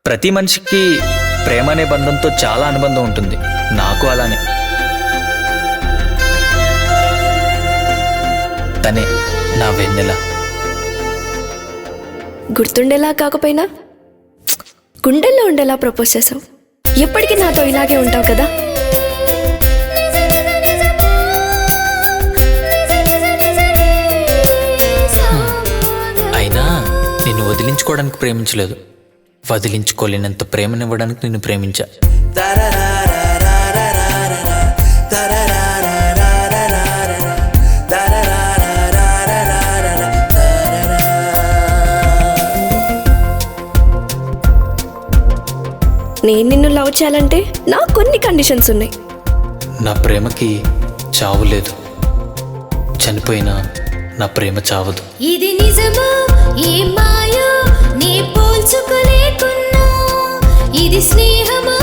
ప్రతి మనిషికి ప్రేమ అనే బంధంతో చాలా అనుబంధం ఉంటుంది. నాకు అలానే. తనే నా వెన్నెల. గుర్తుండేలా కాకపోయినా గుండెల్లో ఉండేలా ప్రపోజ్ చేసావు. ఎప్పటికీ నాతో ఇలాగే ఉంటావు కదా. అయినా నిన్ను వదిలించుకోవడానికి ప్రేమించలేదు, వదిలించుకోలేనంత ప్రేమనివ్వడానికి నిన్ను ప్రేమించా. నేను నిన్ను లవ్ చేయాలంటే నాకు కొన్ని కండిషన్స్ ఉన్నాయి. నా ప్రేమకి చావు లేదు, చనిపోయినా నా ప్రేమ చావదు. ఇది నిజమో ఏ మాయో నీ పోల్చుకోలేకున్నా, ఇది స్నేహమో